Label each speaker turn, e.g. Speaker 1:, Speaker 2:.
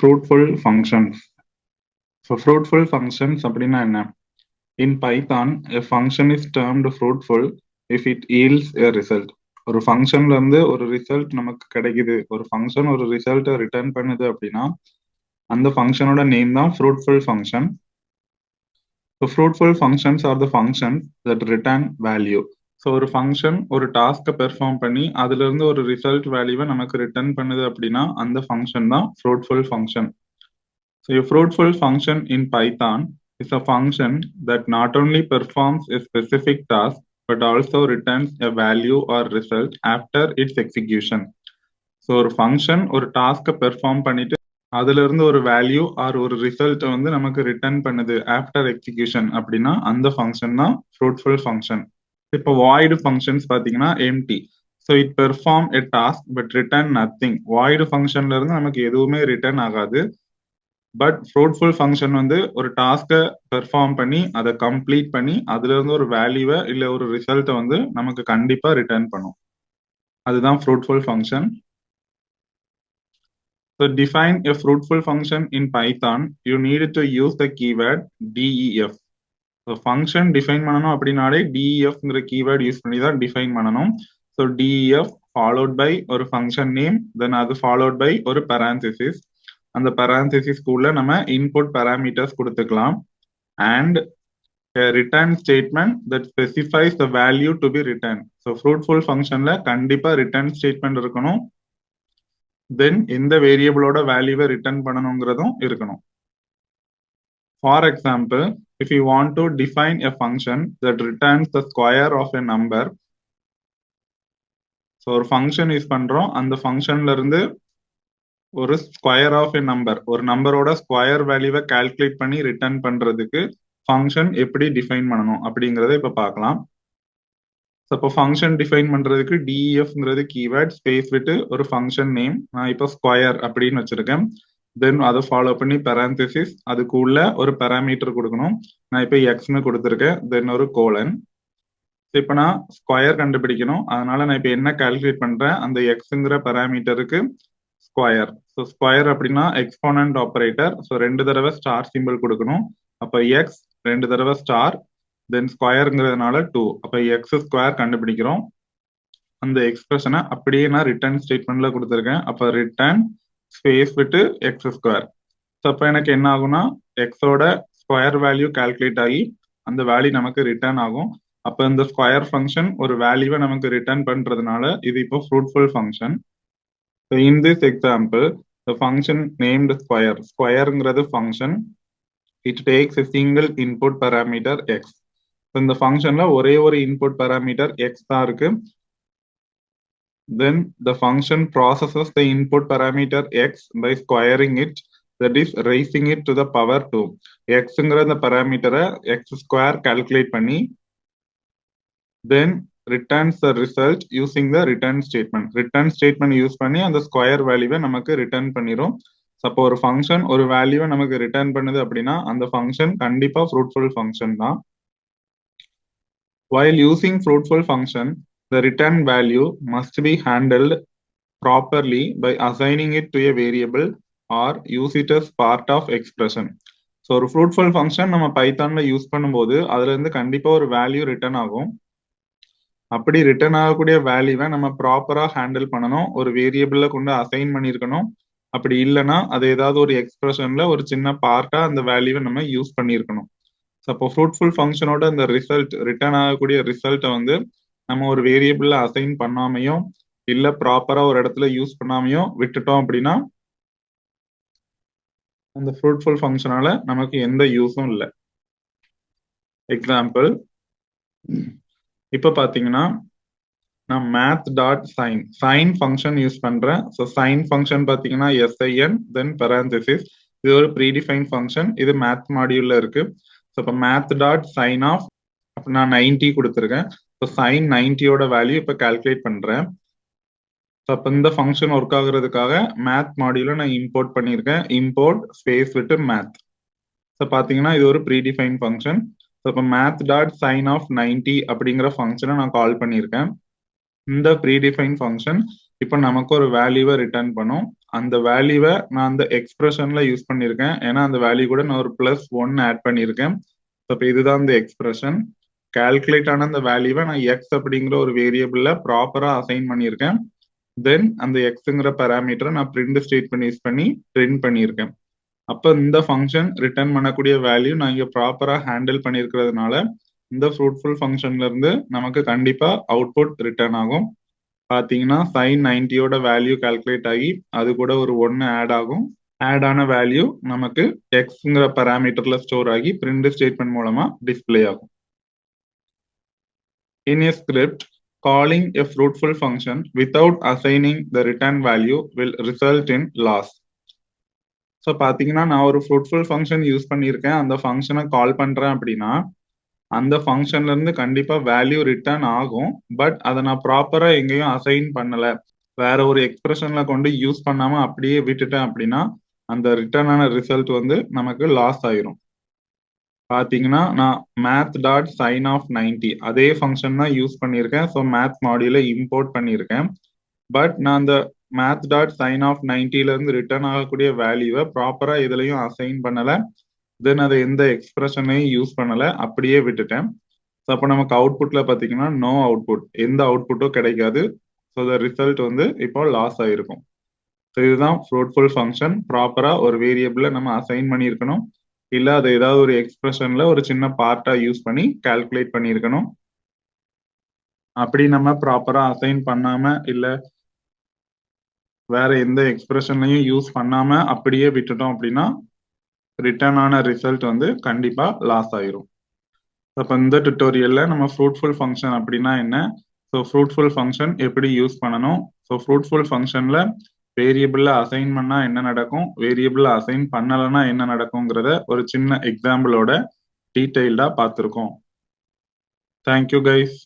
Speaker 1: Fruitful functions. So fruitful functions அப்படின்னா என்ன? In Python, a function is termed fruitful if it yields a result. ஒரு ஃபங்க்ஷன்ல இருந்து ஒரு ரிசல்ட் நமக்கு கிடைக்குது, ஒரு ஃபங்க்ஷன் ஒரு ரிசல்ட்டை ரிட்டர்ன் பண்ணுது அப்படின்னா அந்த ஃபங்க்ஷனோட நேம் தான் fruitful function. So fruitful functions are the functions that return value. So ஒரு ஃபங்க்ஷன் ஒரு டாஸ்க்கை பெர்ஃபார்ம் பண்ணி அதுல இருந்து ஒரு ரிசல்ட் வேல்யூவை நமக்கு ரிட்டர்ன் பண்ணுது அப்படின்னா அந்த ஃபங்க்ஷன் தான் fruitful function. So a fruitful function in Python is a function that not only performs a specific task but also returns a value or result after its execution. So ஒரு function ஒரு டாஸ்க்கை perform பண்ணிட்டு அதுல இருந்து ஒரு value or ஒரு result வந்து நமக்கு ரிட்டர்ன் பண்ணுது ஆஃப்டர் எக்ஸிகியூஷன் அப்படின்னா அந்த ஃபங்க்ஷன் தான் ஃப்ரூட்ஃபுல் ஃபங்க்ஷன். இப்போ வாய்டு ஃபங்க்ஷன்ஸ் பார்த்தீங்கன்னா empty. So it perform a task but return nothing. Void ஃபங்க்ஷன்ல இருந்து நமக்கு எதுவுமே ரிட்டர்ன் ஆகாது. பட் ஃப்ரூட்ஃபுல் ஃபங்க்ஷன் வந்து ஒரு டாஸ்க்கை பெர்ஃபார்ம் பண்ணி அதை கம்ப்ளீட் பண்ணி அதுல இருந்து ஒரு வேல்யூவை இல்லை ஒரு ரிசல்ட்டை வந்து நமக்கு கண்டிப்பா ரிட்டர்ன் பண்ணும். அதுதான் fruitful function. So define a fruitful function in Python. You need to use the keyword def. So function define பண்ணனும் அப்படினாலே defங்கிற keyword யூஸ் பண்ணி தான் define பண்ணனும். So def followed by ஒரு function name, then அது followed by ஒரு parenthesis. அந்த parenthesis குள்ள நம்ம input parameters கொடுத்துக்கலாம் and a return statement that specifies the value to be returned. So fruitful functionல கண்டிப்பா return statement இருக்கணும். தென் எந்த வேரியபிளோட வேல்யூவை ரிட்டர்ன் பண்ணணுங்கிறதும் இருக்கணும். For example, if you want to define a function that returns the square of a number. So ஒரு function use பண்றோம், அந்த ஃபங்க்ஷன்ல இருந்து ஒரு ஸ்கொயர் ஆஃப் எ நம்பர், ஒரு நம்பரோட ஸ்கொயர் வேல்யூவை கால்குலேட் பண்ணி ரிட்டர்ன் பண்றதுக்கு ஃபங்க்ஷன் எப்படி டிஃபைன் பண்ணணும் அப்படிங்கிறத இப்போ பார்க்கலாம். இப்போ ஃபங்க்ஷன் டிஃபைன் பண்றதுக்கு டிஎஃப்ங்கிறது கீவேர்ட் ஸ்பேஸ் விட்டு ஒரு ஃபங்க்ஷன் நேம், நான் இப்போ ஸ்கொயர் அப்படின்னு வச்சிருக்கேன். தென் அதை ஃபாலோ பண்ணி பேரந்தசிஸ், அதுக்கு உள்ள ஒரு பேராமீட்டர் கொடுக்கணும். நான் இப்போ எக்ஸ்னு கொடுத்துருக்கேன். தென் ஒரு கோலன். இப்போ நான் ஸ்கொயர் கண்டுபிடிக்கணும், அதனால நான் இப்போ என்ன கால்குலேட் பண்றேன், அந்த எக்ஸுங்கிற பேராமீட்டருக்கு ஸ்கொயர். ஸோ ஸ்கொயர் அப்படின்னா எக்ஸ்போனன்ட் ஆப்ரேட்டர். ஸோ 2 தடவை ஸ்டார் சிம்பிள் கொடுக்கணும். அப்போ எக்ஸ் 2 தடவை ஸ்டார், தென் ஸ்கொயருங்கிறதுனால 2. அப்போ எக்ஸ் ஸ்கொயர் கண்டுபிடிக்கிறோம். அந்த எக்ஸ்பிரஷனை அப்படியே நான் ரிட்டர்ன் ஸ்டேட்மெண்ட்ல கொடுத்துருக்கேன். அப்போ ரிட்டர்ன் ஸ்பேஸ் விட்டு எக்ஸ் ஸ்கொயர். ஸோ அப்போ எனக்கு என்ன ஆகும்னா எக்ஸோட ஸ்கொயர் வேல்யூ கால்குலேட் ஆகி அந்த வேல்யூ நமக்கு ரிட்டர்ன் ஆகும். அப்போ இந்த ஸ்கொயர் ஃபங்க்ஷன் ஒரு வேல்யூவை நமக்கு ரிட்டர்ன் பண்றதுனால இது இப்போ fruitful function. So in this example the function named square. ஸ்கொயருங்கிறது function. It takes a single input parameter X. இந்த ஃபங்க்ஷன்ல ஒரே ஒரு இன்புட் பேராமீட்டர் எக்ஸ் தான் இருக்கு. Then the function processes the input parameter x by squaring it, that is raising it to the power 2. xங்கிற இந்த parameter-ஐ x square calculate பண்ணி then returns the result using the return statement. Return statement use பண்ணி அந்த square வேல்யூவை நமக்கு return பண்ணிரும். அப்போ ஒரு function ஒரு வேல்யூவை நமக்கு ரிட்டர்ன் பண்ணுது அப்படின்னா அந்த ஃபங்க்ஷன் கண்டிப்பா ஃப்ரூட்ஃபுல் ஃபங்க்ஷன் தான். While using fruitful function, the return value must be handled properly by assigning it to a variable or use it as part of expression. So ஒரு fruitful function நம்ம பைத்தான்ல use பண்ணும்போது அதுல இருந்து கண்டிப்பா ஒரு value return ஆகும். அப்படி ரிட்டர்ன் ஆகக்கூடிய வேல்யூவை நம்ம ப்ராப்பரா ஹேண்டில் பண்ணணும். ஒரு வேரியபிள்ல கொண்டு அசைன் பண்ணியிருக்கணும். அப்படி இல்லைன்னா அது ஏதாவது ஒரு எக்ஸ்பிரஷன்ல ஒரு சின்ன பார்ட்டா அந்த வேல்யூவை நம்ம யூஸ் பண்ணியிருக்கணும். அப்போ ஃப்ரூட்ஃபுல் ஃபங்க்ஷனோட அந்த ரிசல்ட் ரிட்டர்ன் ஆகக்கூடிய ரிசல்ட்டை வந்து நம்ம ஒரு வேரியபிள்ல அசைன் பண்ணாமையும் இல்ல ப்ராப்பரா ஒரு இடத்துல யூஸ் பண்ணாமையும் விட்டுட்டோம் அப்படின்னா அந்த ஃப்ரூட்ஃபுல் ஃபங்க்ஷனால நமக்கு எந்த யூஸும் இல்லை. எக்ஸாம்பிள், இப்போ பாத்தீங்கன்னா நான் math dot sine sine function use பண்றேன். ஸோ சைன் ஃபங்க்ஷன் பாத்தீங்கன்னா எஸ்ஐஎன் தென் பேரந்தசிஸ். இது ஒரு ப்ரீடிஃபைன் ஃபங்க்ஷன். இது மேத் மாடியூல்ல இருக்கு. ஸோ இப்போ மேத் டாட் சைன் ஆஃப் நான் 90 கொடுத்துருக்கேன். ஸோ சைன் 90யோட வேல்யூ இப்போ கால்குலேட் பண்றேன். ஸோ அப்போ இந்த ஃபங்க்ஷன் ஒர்க் ஆகுறதுக்காக மேத் மாடியூல நான் இம்போர்ட் பண்ணியிருக்கேன். இம்போர்ட் ஸ்பேஸ் விட்டு மேத். ஸோ பார்த்தீங்கன்னா இது ஒரு ப்ரீடிஃபைன் ஃபங்க்ஷன். ஸோ இப்போ மேத் டாட் சைன் ஆஃப் 90 அப்படிங்கிற ஃபங்க்ஷனை நான் கால் பண்ணியிருக்கேன். இந்த ப்ரீடிஃபைன் ஃபங்க்ஷன் இப்போ நமக்கு ஒரு வேல்யூவை ரிட்டர்ன் பண்ணும். அந்த வேல்யூவை நான் அந்த எக்ஸ்பிரஷன்ல யூஸ் பண்ணியிருக்கேன். ஏன்னா அந்த வேல்யூ கூட நான் ஒரு +1 ஆட் பண்ணியிருக்கேன். இப்போ இதுதான் இந்த எக்ஸ்பிரஷன். கால்குலேட் ஆன அந்த வேல்யூவை நான் எக்ஸ் அப்படிங்கிற ஒரு வேரியபிள்ல ப்ராப்பரா அசைன் பண்ணியிருக்கேன். தென் அந்த எக்ஸுங்கிற பாராமீட்டரை நான் பிரிண்ட் ஸ்டேட்மெண்ட் யூஸ் பண்ணி பிரிண்ட் பண்ணியிருக்கேன். அப்போ இந்த ஃபங்க்ஷன் ரிட்டர்ன் பண்ணக்கூடிய வேல்யூ நான் இங்கே ப்ராப்பரா ஹேண்டில் பண்ணியிருக்கிறதுனால இந்த ஃப்ரூட்ஃபுல் ஃபங்க்ஷன்ல இருந்து நமக்கு கண்டிப்பா அவுட்புட் ரிட்டர்ன் ஆகும். பாத்தீங்கன்னா sin 90யோட வேல்யூ கால்குலேட் ஆகி அது கூட ஒரு 1 ஆட் ஆகும். ஆட் ஆன வேல்யூ நமக்கு எக்ஸ்ங்கிற பாராமீட்டர்ல ஸ்டோர் ஆகி பிரிண்ட் ஸ்டேட்மெண்ட் மூலமா டிஸ்பிளே ஆகும். In a script, calling a fruitful function without assigning the return value will result in loss. So பாத்தீங்கன்னா நான் ஒரு ஃப்ரூட்ஃபுல் ஃபங்க்ஷன் யூஸ் பண்ணியிருக்கேன். அந்த ஃபங்க்ஷனை கால் பண்றேன் அப்படின்னா அந்த ஃபங்க்ஷன்ல இருந்து கண்டிப்பா வேல்யூ ரிட்டர்ன் ஆகும். பட் அதை நான் ப்ராப்பரா எங்கேயும் அசைன் பண்ணல, வேற ஒரு எக்ஸ்பிரஷன்ல கொண்டு யூஸ் பண்ணாம அப்படியே விட்டுட்டேன் அப்படின்னா அந்த ரிட்டர்ன் ஆன ரிசல்ட் வந்து நமக்கு லாஸ் ஆயிரும். பாத்தீங்கன்னா நான் மேத் டாட் சைன் ஆஃப் 90 அதே ஃபங்க்ஷன் தான் யூஸ் பண்ணியிருக்கேன். ஸோ மேத் மாடியூல இம்போர்ட் பண்ணியிருக்கேன். பட் நான் அந்த மேத் டாட் சைன் ஆஃப் 90ல இருந்து ரிட்டர்ன் ஆகக்கூடிய வேல்யூவை ப்ராப்பரா இதுலயும் அசைன் பண்ணல. தென் அதை எந்த எக்ஸ்பிரஷனையும் யூஸ் பண்ணல, அப்படியே விட்டுட்டேன். ஸோ அப்போ நமக்கு அவுட்புட்ல பார்த்தீங்கன்னா நோ அவுட்புட், எந்த அவுட்புட்டும் கிடைக்காது. ஸோ த ரிசல்ட் வந்து இப்போ லாஸ் ஆயிருக்கும். ஸோ இதுதான் ஃப்ரூட்ஃபுல் ஃபங்க்ஷன். ப்ராப்பரா ஒரு வேரியபிள நம்ம அசைன் பண்ணியிருக்கணும், இல்ல அதை ஏதாவது ஒரு எக்ஸ்பிரஷன்ல ஒரு சின்ன பார்ட்டா யூஸ் பண்ணி கால்குலேட் பண்ணியிருக்கணும். அப்படி நம்ம ப்ராப்பரா அசைன் பண்ணாம இல்ல வேற எந்த எக்ஸ்பிரஷன்லையும் யூஸ் பண்ணாம அப்படியே விட்டுட்டோம் அப்படின்னா ரிட்டர்ன் ஆன ரிசல்ட் வந்து கண்டிப்பா லாஸ் ஆயிரும். அப்போ இந்த டுட்டோரியல்ல நம்ம ஃப்ரூட்ஃபுல் ஃபங்க்ஷன் அப்படின்னா என்ன, ஸோ ஃப்ரூட்ஃபுல் ஃபங்க்ஷன் எப்படி யூஸ் பண்ணணும், ஸோ ஃப்ரூட்ஃபுல் ஃபங்க்ஷன்ல வேரியபிள்ல அசைன் பண்ணா என்ன நடக்கும், வேரியபிள்ல அசைன் பண்ணலைன்னா என்ன நடக்குங்கிறத ஒரு சின்ன எக்ஸாம்பிளோட டீட்டெயில்டா பார்த்துருக்கோம். Thank you guys.